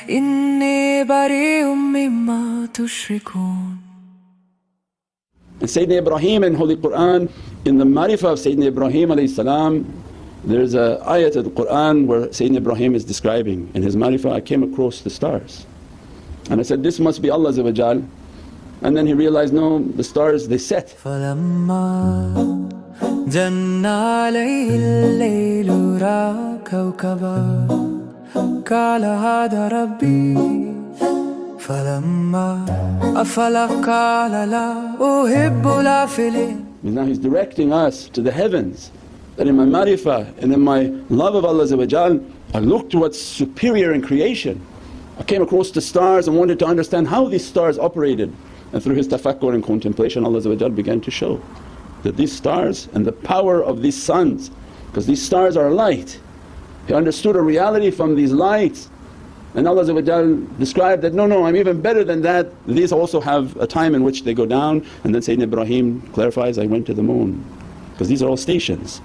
إني بريء مما تشركون. And Sayyidina Ibrahim in Holy Qur'an, in the Marifah of Sayyidina Ibrahim alayhi salam, there's a ayat of the Qur'an where Sayyidina Ibrahim is describing in his Marifah, I came across the stars. And I said, this must be Allah. And then he realized, no, the stars they set. فلما جن عليه الليل رأى كوكبا قال هذا ربي فلما أفل قال لا أحب الآفلين. Now he's directing us to the heavens, that in my marifah and in my love of Allah I looked to what's superior in creation. I came across the stars and wanted to understand how these stars operated, and through his tafakkur and contemplation Allah began to show that these stars and the power of these suns, because these stars are light. He understood a reality from these lights, and Allah described that, no, I'm even better than that, these also have a time in which they go down. And then Sayyidina Ibrahim clarifies, I went to the moon, because these are all stations.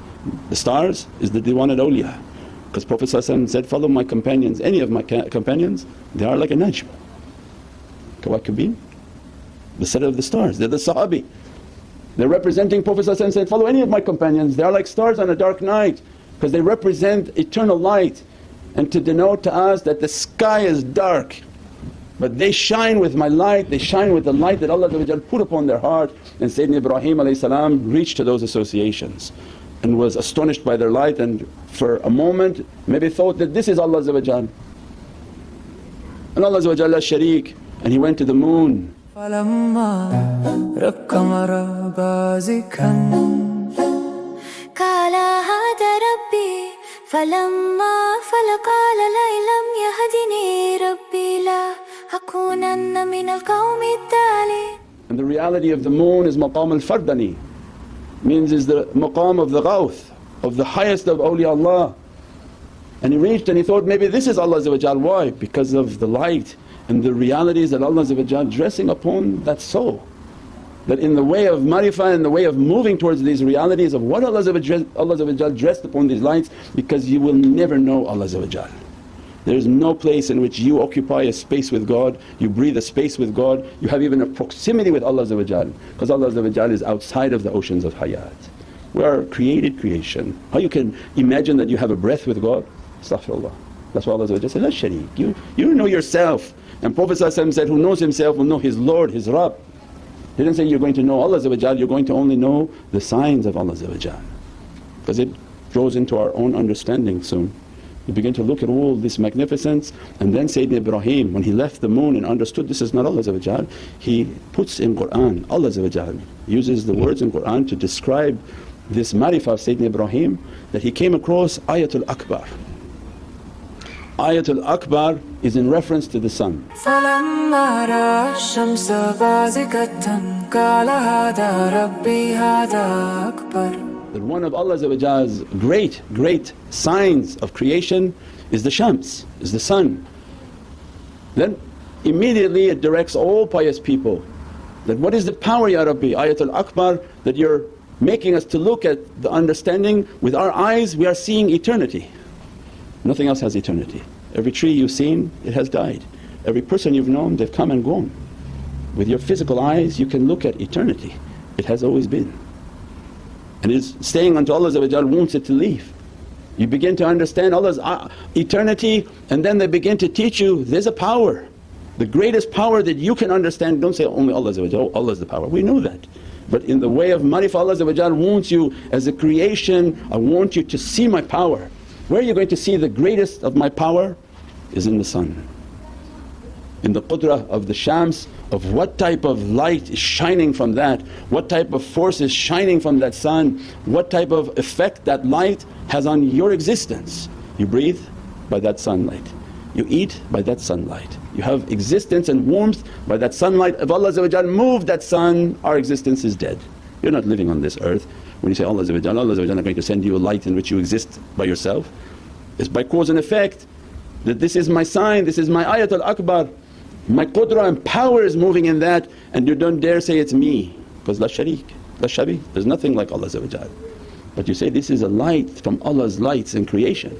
The stars is the Diwanat awliya, because Prophet said, follow my companions, any of my companions, they are like a najm, kawakibin, the set of the stars, they're the sahabi. They're representing Prophet said, follow any of my companions, they are like stars on a dark night, because they represent eternal light, and to denote to us that the sky is dark but they shine with my light, they shine with the light that Allah put upon their heart. And Sayyidina Ibrahim reached to those associations and was astonished by their light, and for a moment maybe thought that this is Allah. And Allah shareek, and he went to the moon. فلما رأى القمر بازغا قال هذا ربي فلما أفل قال لئن لم يهدني ربي لأكونن من القوم الضالين. And the reality of the moon is maqam al-fardani, means is the maqam of the ghawth, of the highest of awliyaullah. And he reached and he thought, maybe this is Allah. Why? Because of the light and the realities that Allah dressing upon that soul. That in the way of marifah, in the way of moving towards these realities of what Allah dressed upon these lights, because you will never know Allah. There is no place in which you occupy a space with God, you breathe a space with God, you have even a proximity with Allah, because Allah is outside of the oceans of hayat. We are a created creation. How you can imagine that you have a breath with God? Astaghfirullah. That's why Allah said, La shareek, you know yourself. And Prophet said, who knows himself will know his Lord, his Rabb. He didn't say you're going to know Allah, you're going to only know the signs of Allah, because it grows into our own understanding soon. You begin to look at all this magnificence. And then Sayyidina Ibrahim, when he left the moon and understood this is not Allah, he puts in Qur'an, Allah uses the words in Qur'an to describe this marifah of Sayyidina Ibrahim, that he came across Ayatul Akbar. Ayatul Akbar is in reference to the sun. فلما رأى الشمس بازغة قال هذا ربي هذا أكبر. That one of Allah's great signs of creation is the Shams, is the sun. Then immediately it directs all pious people that what is the power, Ya Rabbi? Ayatul Akbar, that you're making us to look at the understanding. With our eyes we are seeing eternity. Nothing else has eternity. Every tree you've seen, it has died. Every person you've known, they've come and gone. With your physical eyes you can look at eternity. It has always been. And it's staying unto Allah wants it to leave. You begin to understand Allah's eternity, and then they begin to teach you there's a power. The greatest power that you can understand, don't say only Allah, oh Allah's the power, we know that. But in the way of marifah, Allah wants you as a creation, I want you to see my power. Where are you going to see the greatest of my power? Is in the sun. In the qudrah of the Shams, of what type of light is shining from that, what type of force is shining from that sun, what type of effect that light has on your existence. You breathe by that sunlight, you eat by that sunlight, you have existence and warmth by that sunlight. If Allah moved that sun, our existence is dead. You're not living on this earth. When you say Allah is not going to send you a light in which you exist by yourself, it's by cause and effect. That this is my sign, this is my Ayatul Akbar, my qudra and power is moving in that, and you don't dare say it's me, because la shareek, la shabih, there's nothing like Allah. But you say this is a light from Allah's lights in creation.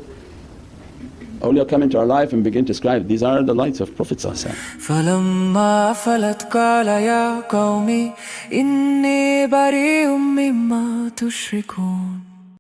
awliya come into our life and begin to describe, these are the lights of Prophet ﷺ. فلما أفلت قال يا قوم إني بريء مما تشركون